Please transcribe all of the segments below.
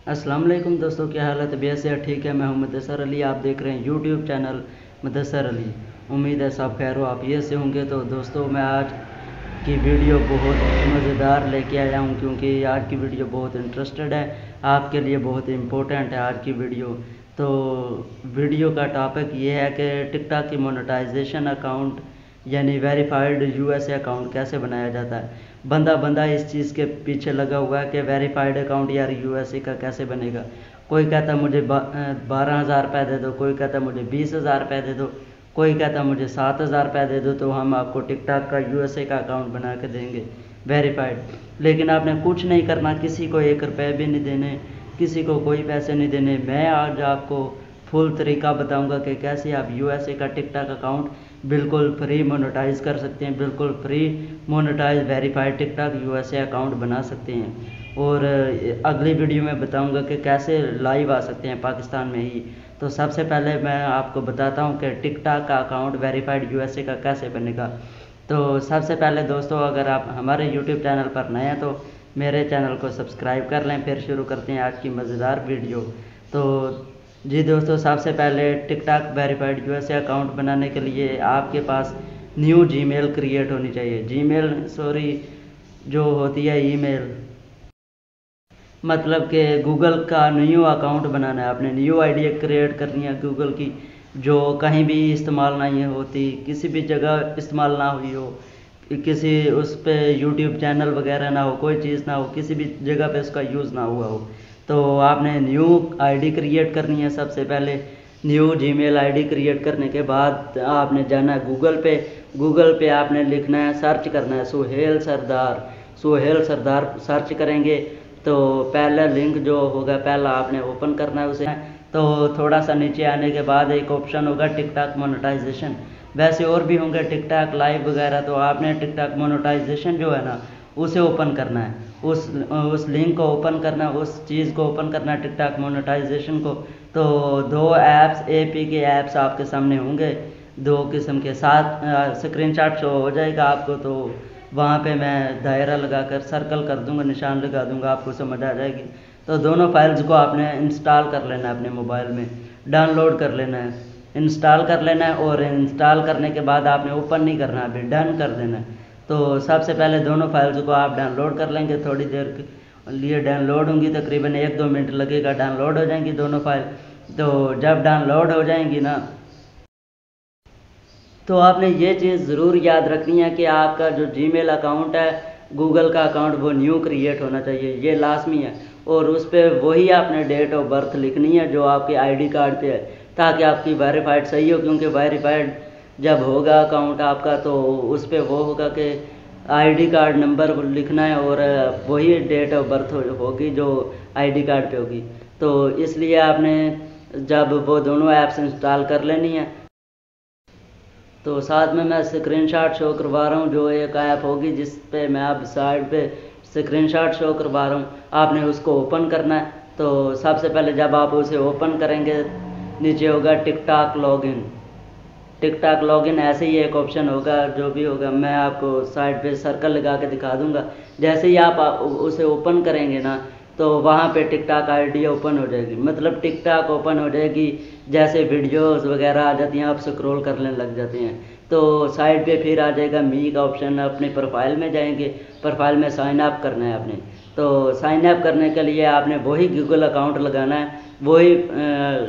अस्सलाम वालेकुम दोस्तों, क्या हाल है? तबीयत से ठीक है? मैं हूं मुदस्सर अली। आप देख रहे हैं यूट्यूब चैनल मुदस्सर अली। उम्मीद है सब खैर हो, आप ये से होंगे। तो दोस्तों, मैं आज की वीडियो बहुत मज़ेदार लेके आया हूं, क्योंकि आज की वीडियो बहुत इंटरेस्टेड है, आपके लिए बहुत इम्पोर्टेंट है आज की वीडियो। तो वीडियो का टॉपिक ये है कि टिकटॉक की मोनेटाइजेशन अकाउंट यानी वेरीफाइड यूएसए अकाउंट कैसे बनाया जाता है। बंदा बंदा इस चीज़ के पीछे लगा हुआ है कि वेरीफाइड अकाउंट यार यूएसए का कैसे बनेगा। कोई कहता मुझे 12,000 रुपये दे दो, कोई कहता मुझे 20,000 रुपये दे दो, कोई कहता मुझे 7,000 रुपये दे दो, तो हम आपको टिकटॉक का यूएसए का अकाउंट बना के देंगे वेरीफाइड। लेकिन आपने कुछ नहीं करना, किसी को 1 रुपये भी नहीं देने, किसी को कोई पैसे नहीं देने। मैं आज आपको फुल तरीका बताऊंगा कि कैसे आप यूएसए का टिकटॉक अकाउंट बिल्कुल फ्री मोनेटाइज कर सकते हैं, बिल्कुल free monetize verified TikTok USA account बना सकते हैं। और अगली वीडियो में बताऊंगा कि कैसे लाइव आ सकते हैं पाकिस्तान में ही। तो सबसे पहले मैं आपको बताता हूं कि टिकटॉक का अकाउंट वेरीफाइड यूएसए का कैसे बनेगा। तो सबसे पहले दोस्तों, अगर आप हमारे यूट्यूब चैनल पर नए हैं तो मेरे चैनल को सब्सक्राइब कर लें। फिर शुरू करते हैं आज की मज़ेदार वीडियो। तो जी दोस्तों, सबसे पहले टिकटॉक वेरीफाइड यूएसए अकाउंट बनाने के लिए आपके पास न्यू जीमेल क्रिएट होनी चाहिए। जीमेल सॉरी, जो होती है ईमेल, मतलब कि गूगल का न्यू अकाउंट बनाना है आपने, न्यू आईडी क्रिएट करनी है गूगल की, जो कहीं भी इस्तेमाल नहीं होती, किसी भी जगह इस्तेमाल ना हुई हो, किसी उस पे यूट्यूब चैनल वगैरह ना हो, कोई चीज़ ना हो, किसी भी जगह पे उसका यूज़ ना हुआ हो। तो आपने न्यू आईडी क्रिएट करनी है सबसे पहले। न्यू जीमेल आईडी क्रिएट करने के बाद आपने जाना है गूगल पे। गूगल पे आपने लिखना है, सर्च करना है सुहेल सरदार। सुहेल सरदार सर्च करेंगे तो पहला लिंक जो होगा पहला आपने ओपन करना है उसे। तो थोड़ा सा नीचे आने के बाद एक ऑप्शन होगा टिकटॉक मोनेटाइजेशन। वैसे और भी होंगे टिकटॉक लाइव वगैरह, तो आपने टिकटॉक मोनेटाइजेशन जो है ना उसे ओपन करना है, उस लिंक को ओपन करना है, उस चीज़ को ओपन करना है, टिकटॉक मोनेटाइजेशन को। तो दो ऐप्स एपी के ऐप्स आपके सामने होंगे, दो किस्म के, साथ स्क्रीनशॉट शो हो जाएगा आपको। तो वहाँ पे मैं दायरा लगाकर सर्कल कर दूंगा, निशान लगा दूंगा, आपको समझ आ जाएगी। तो दोनों फाइल्स को आपने इंस्टॉल कर लेना है अपने मोबाइल में, डाउनलोड कर लेना है, इंस्टॉल कर लेना है। और इंस्टॉल करने के बाद आपने ओपन नहीं करना, अभी डन कर देना है। तो सबसे पहले दोनों फाइल्स को आप डाउनलोड कर लेंगे। थोड़ी देर के लिए डाउनलोड होंगी, तकरीबन 1-2 मिनट लगेगा, डाउनलोड हो जाएंगी दोनों फाइल। तो जब डाउनलोड हो जाएंगी ना, तो आपने ये चीज़ ज़रूर याद रखनी है कि आपका जो जीमेल अकाउंट है गूगल का अकाउंट, वो न्यू क्रिएट होना चाहिए, ये लाजमी है। और उस पर वही आपने डेट ऑफ बर्थ लिखनी है जो आपके आईडी कार्ड पे है, ताकि आपकी वेरीफाइड सही हो। क्योंकि वेरीफाइड जब होगा अकाउंट आपका तो उस पर वो होगा कि आईडी कार्ड नंबर लिखना है और वही डेट ऑफ बर्थ होगी जो आईडी कार्ड पे होगी। तो इसलिए आपने जब वो दोनों ऐप्स इंस्टॉल कर लेनी है, तो साथ में मैं स्क्रीनशॉट शो करवा रहा हूँ, जो एक ऐप होगी जिस पे मैं अब साइड पे स्क्रीनशॉट शो करवा रहा हूँ, आपने उसको ओपन करना है। तो सबसे पहले जब आप उसे ओपन करेंगे, नीचे होगा टिकटॉक लॉगिन। टिकटॉक लॉगिन ऐसे ही एक ऑप्शन होगा, जो भी होगा मैं आपको साइड पे सर्कल लगा के दिखा दूंगा। जैसे ही आप उसे ओपन करेंगे ना, तो वहाँ पे टिकटॉक आईडी ओपन हो जाएगी, मतलब टिकटॉक ओपन हो जाएगी। जैसे वीडियोस वगैरह आ जाती हैं, आप स्क्रॉल करने लग जाते हैं, तो साइड पे फिर आ जाएगा मी का ऑप्शन। अपने प्रोफाइल में जाएंगे, प्रोफाइल में साइन अप करना है आपने। तो साइन अप करने के लिए आपने वही गूगल अकाउंट लगाना है, वही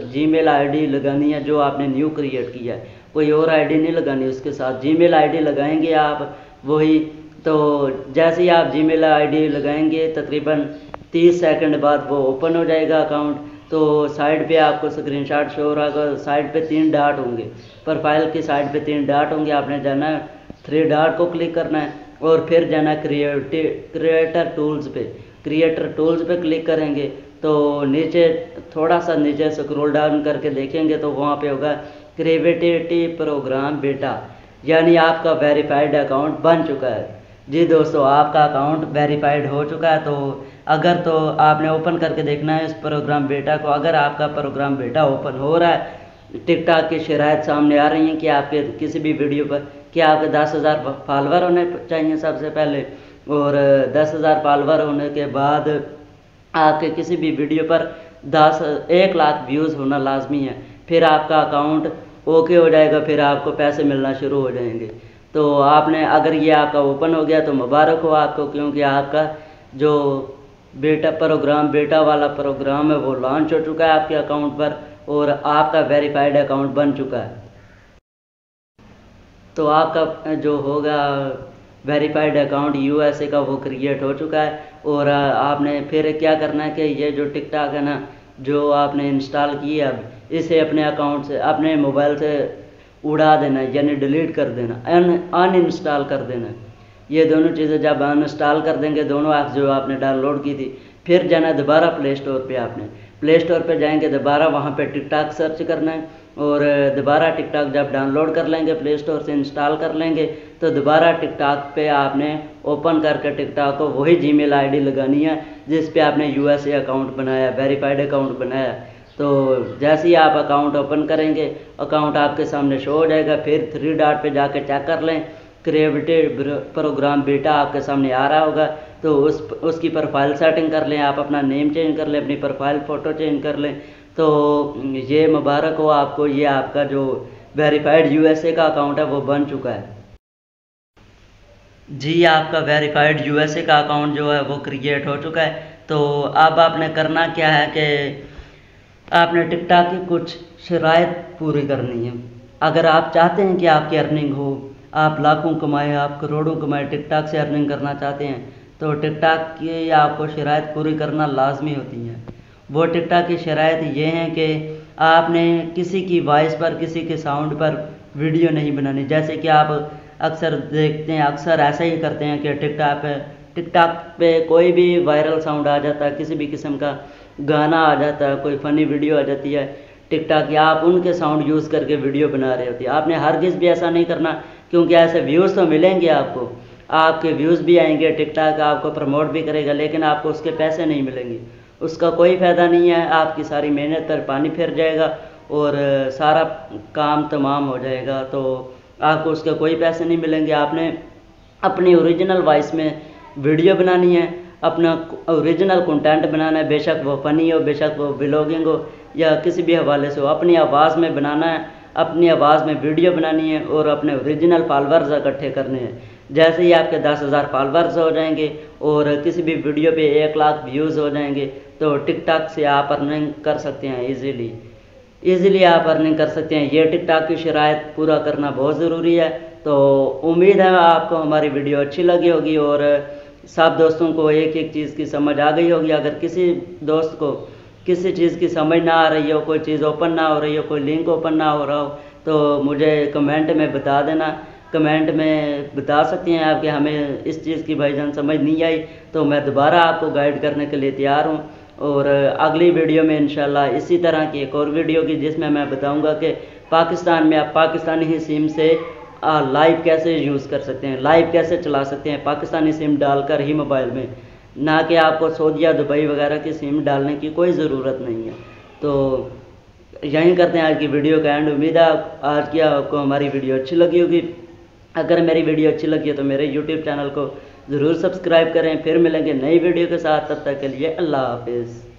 जीमेल आईडी लगानी है जो आपने न्यू क्रिएट किया है, कोई और आईडी नहीं लगानी उसके साथ। जीमेल आईडी लगाएंगे आप वही। तो जैसे ही आप जीमेल आईडी लगाएंगे, तकरीबन 30 सेकंड बाद वो ओपन हो जाएगा अकाउंट। तो साइड पे आपको स्क्रीनशॉट शो हो रहा होगा, साइड पे 3 डॉट होंगे, प्रोफाइल की साइड पे 3 डॉट होंगे। आपने जाना है 3 डॉट को क्लिक करना है और फिर जाना है क्रिएटर टूल्स पे। क्रिएटर टूल्स पे क्लिक करेंगे तो नीचे थोड़ा सा नीचे स्क्रॉल डाउन करके देखेंगे तो वहाँ पे होगा क्रिएटिविटी प्रोग्राम बेटा, यानी आपका वेरीफाइड अकाउंट बन चुका है। जी दोस्तों, आपका अकाउंट वेरीफाइड हो चुका है। तो अगर तो आपने ओपन करके देखना है इस प्रोग्राम बेटा को। अगर आपका प्रोग्राम बेटा ओपन हो रहा है, टिकटॉक की शराइत सामने आ रही हैं कि आपके किसी भी वीडियो पर कि आपके 10,000 फॉलोवर होने चाहिए सबसे पहले, और 10,000 फॉलोवर होने के बाद आपके किसी भी वीडियो पर 1 लाख व्यूज़ होना लाजमी है, फिर आपका अकाउंट ओके हो जाएगा, फिर आपको पैसे मिलना शुरू हो जाएंगे। तो आपने अगर ये आपका ओपन हो गया तो मुबारक हो आपको, क्योंकि आपका जो बेटा वाला प्रोग्राम है वो लॉन्च हो चुका है आपके अकाउंट पर और आपका वेरीफाइड अकाउंट बन चुका है। तो आपका जो होगा वेरीफाइड अकाउंट यूएसए का वो क्रिएट हो चुका है। और आपने फिर क्या करना है कि ये जो टिकटॉक है ना, जो आपने इंस्टॉल किया अब, इसे अपने अकाउंट से अपने मोबाइल से उड़ा देना, यानी डिलीट कर देना, अनइंस्टॉल कर देना। ये दोनों चीज़ें जब अनइंस्टॉल कर देंगे, दोनों ऐप्स जो आपने डाउनलोड की थी, फिर जाना दोबारा प्ले स्टोर पे। आपने प्ले स्टोर पे जाएंगे, दोबारा वहाँ पे टिकटॉक सर्च करना है और दोबारा टिकटॉक जब डाउनलोड कर लेंगे, प्ले स्टोर से इंस्टॉल कर लेंगे, तो दोबारा टिकटॉक पे आपने ओपन करके टिकटॉक को वही जीमेल आईडी लगानी है जिस पे आपने यूएसए अकाउंट बनाया, वेरीफाइड अकाउंट बनाया। तो जैसे ही आप अकाउंट ओपन करेंगे, अकाउंट आपके सामने शो हो जाएगा। फिर 3 डॉट पे जाके चेक कर लें, क्रिएटेड प्रोग्राम बेटा आपके सामने आ रहा होगा, तो उसकी प्रोफाइल सेटिंग कर लें, आप अपना नेम चेंज कर लें, अपनी प्रोफाइल फ़ोटो चेंज कर लें। तो ये मुबारक हो आपको, ये आपका जो वेरीफाइड यूएसए का अकाउंट है वो बन चुका है जी। आपका वेरीफाइड यूएसए का अकाउंट जो है वो क्रिएट हो चुका है। तो अब आपने करना क्या है कि आपने टिकटॉक की कुछ शराइत पूरी करनी है। अगर आप चाहते हैं कि आपकी अर्निंग हो, आप लाखों कमाएं, आप करोड़ों कमाएं, टिकटॉक से अर्निंग करना चाहते हैं, तो टिकटॉक की आपको शराइत पूरी करना लाजमी होती है। वो टिकटॉक की शराइत ये हैं कि आपने किसी की वॉइस पर, किसी के साउंड पर वीडियो नहीं बनानी। जैसे कि आप अक्सर देखते हैं, अक्सर ऐसा ही करते हैं कि टिकटॉक पे कोई भी वायरल साउंड आ जाता है, किसी भी किस्म का गाना आ जाता है, कोई फ़नी वीडियो आ जाती है टिकटॉक, या आप उनके साउंड यूज़ करके वीडियो बना रहे होती है। आपने हरगिज़ भी ऐसा नहीं करना, क्योंकि ऐसे व्यूज़ तो मिलेंगे आपको, आपके व्यूज़ भी आएंगे, टिकटॉक आपको प्रमोट भी करेगा, लेकिन आपको उसके पैसे नहीं मिलेंगे। उसका कोई फ़ायदा नहीं है, आपकी सारी मेहनत पर पानी फिर जाएगा और सारा काम तमाम हो जाएगा, तो आपको उसके कोई पैसे नहीं मिलेंगे। आपने अपनी ओरिजिनल वॉइस में वीडियो बनानी है, अपना ओरिजिनल कंटेंट बनाना है, बेशक वो फ़नी हो, बेशक वो ब्लॉगिंग हो या किसी भी हवाले से हो, अपनी आवाज़ में बनाना है, अपनी आवाज़ में वीडियो बनानी है और अपने ओरिजिनल फॉलोअर्स इकट्ठे करने हैं। जैसे ही आपके 10,000 फॉलोअर्स हो जाएंगे और किसी भी वीडियो पे 1 लाख व्यूज़ हो जाएंगे, तो टिकटॉक से आप अर्निंग कर सकते हैं ईज़िली आप अर्निंग कर सकते हैं। ये टिकटॉक की शराइत पूरा करना बहुत ज़रूरी है। तो उम्मीद है आपको हमारी वीडियो अच्छी लगी होगी और सब दोस्तों को एक एक चीज़ की समझ आ गई होगी। अगर किसी दोस्त को किसी चीज़ की समझ ना आ रही हो, कोई चीज़ ओपन ना हो रही हो, कोई लिंक ओपन ना हो रहा हो, तो मुझे कमेंट में बता देना। कमेंट में बता सकते हैं आप कि हमें इस चीज़ की भाईजान समझ नहीं आई, तो मैं दोबारा आपको गाइड करने के लिए तैयार हूँ। और अगली वीडियो में इंशाल्लाह इसी तरह की एक और वीडियो की, जिसमें मैं बताऊँगा कि पाकिस्तान में आप पाकिस्तानी ही सिम से लाइव कैसे यूज़ कर सकते हैं, लाइव कैसे चला सकते हैं पाकिस्तानी सिम डालकर ही मोबाइल में, ना कि आपको सऊदी या दुबई वगैरह की सिम डालने की कोई ज़रूरत नहीं है। तो यहीं करते हैं आज की वीडियो का एंड। उम्मीद है आज की आपको हमारी वीडियो अच्छी लगी होगी। अगर मेरी वीडियो अच्छी लगी है तो मेरे YouTube चैनल को ज़रूर सब्सक्राइब करें। फिर मिलेंगे नई वीडियो के साथ, तब तक के लिए अल्लाह हाफिज़।